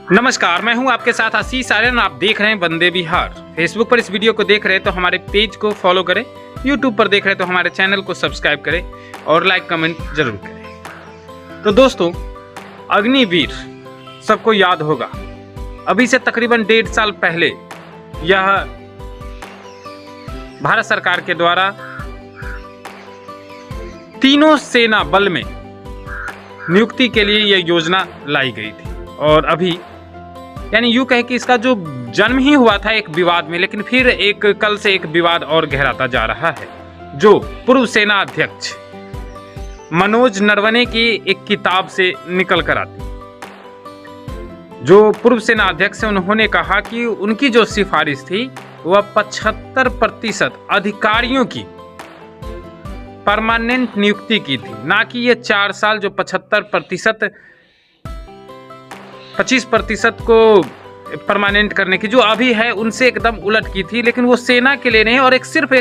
नमस्कार, मैं हूं आपके साथ आशीष आर्यन। आप देख रहे हैं वंदे विहार। फेसबुक पर इस वीडियो को देख रहे हैं तो हमारे पेज को फॉलो करें, यूट्यूब पर देख रहे हैं तो हमारे चैनल को सब्सक्राइब करें और लाइक कमेंट जरूर करें। तो दोस्तों, अग्निवीर सबको याद होगा। अभी से तकरीबन 1.5 साल पहले यह भारत सरकार के द्वारा तीनों सेना बल में नियुक्ति के लिए यह योजना लाई गई थी और अभी यानी यूं कहे कि इसका जो जन्म ही हुआ था एक विवाद में, लेकिन फिर एक कल से एक विवाद और गहराता जा रहा है। जो पूर्व सेना अध्यक्ष मनोज नरवणे की एक किताब से निकल कर आती। जो पूर्व सेना अध्यक्ष है, उन्होंने कहा कि उनकी जो सिफारिश थी वह 75% अधिकारियों की परमानेंट नियुक्ति की थी, ना कि ये 4 साल जो 25% को परमानेंट करने की जो अभी है उनसे एकदम उलट की थी। लेकिन वो सेना के लिए नहीं और एक सिर्फ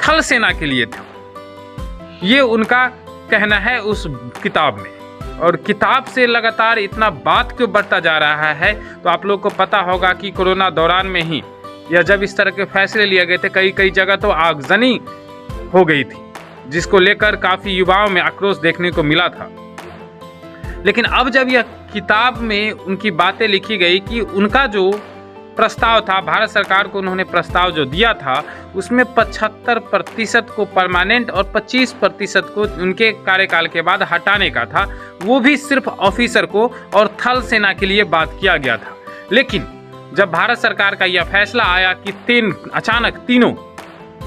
थल सेना के लिए था, ये उनका कहना है उस किताब में। और किताब से लगातार इतना बात क्यों बढ़ता जा रहा है, तो आप लोग को पता होगा कि कोरोना दौरान में ही या जब इस तरह के फैसले लिए गए थे, कई जगह तो आगजनी हो गई थी, जिसको लेकर काफ़ी युवाओं में आक्रोश देखने को मिला था। लेकिन अब जब यह किताब में उनकी बातें लिखी गई कि उनका जो प्रस्ताव था, भारत सरकार को उन्होंने प्रस्ताव जो दिया था, उसमें 75% को परमानेंट और 25% को उनके कार्यकाल के बाद हटाने का था, वो भी सिर्फ ऑफिसर को और थल सेना के लिए बात किया गया था। लेकिन जब भारत सरकार का यह फैसला आया कि अचानक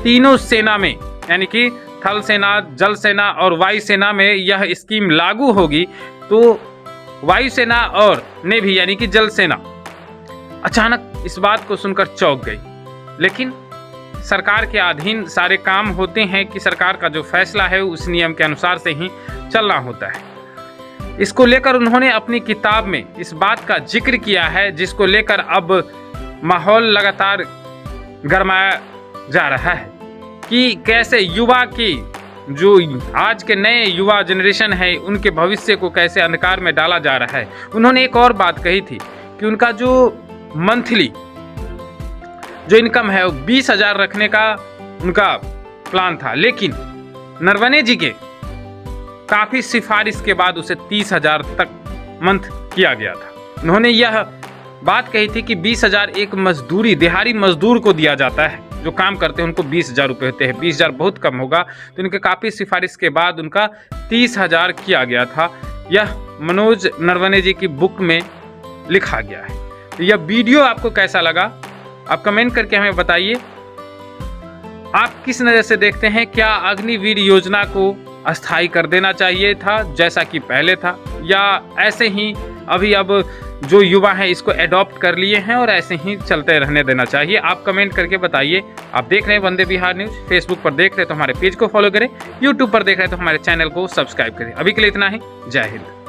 तीनों सेना में यानी कि थल सेना, जल सेना और वायु सेना में यह स्कीम लागू होगी, तो वायुसेना और नेवी यानी कि जल सेना अचानक इस बात को सुनकर चौंक गई। लेकिन सरकार के अधीन सारे काम होते हैं कि सरकार का जो फैसला है उस नियम के अनुसार से ही चलना होता है। इसको लेकर उन्होंने अपनी किताब में इस बात का जिक्र किया है, जिसको लेकर अब माहौल लगातार गरमाया जा रहा है कि कैसे युवा की जो आज के नए युवा जनरेशन है उनके भविष्य को कैसे अंधकार में डाला जा रहा है। उन्होंने एक और बात कही थी कि उनका जो मंथली जो इनकम है वो 20,000 रखने का उनका प्लान था, लेकिन नरवणे जी के काफ़ी सिफारिश के बाद उसे 30,000 तक मंथ किया गया था। उन्होंने यह बात कही थी कि 20,000 एक मजदूरी दिहाड़ी मजदूर को दिया जाता है, जो काम करते हैं उनको 20,000 रुपये होते हैं। 20,000 बहुत कम होगा, तो इनके काफ़ी सिफारिश के बाद उनका 30,000 किया गया था। यह मनोज नरवणे जी की बुक में लिखा गया है। तो यह वीडियो आपको कैसा लगा, आप कमेंट करके हमें बताइए। आप किस नज़र से देखते हैं? क्या अग्निवीर योजना को अस्थायी कर देना चाहिए था जैसा कि पहले था, या ऐसे ही अभी अब जो युवा हैं इसको एडॉप्ट कर लिए हैं और ऐसे ही चलते रहने देना चाहिए? आप कमेंट करके बताइए। आप देख रहे हैं वंदे विहार न्यूज़। फेसबुक पर देख रहे हैं तो हमारे पेज को फॉलो करें, यूट्यूब पर देख रहे हैं तो हमारे चैनल को सब्सक्राइब करें। अभी के लिए इतना ही। जय हिंद।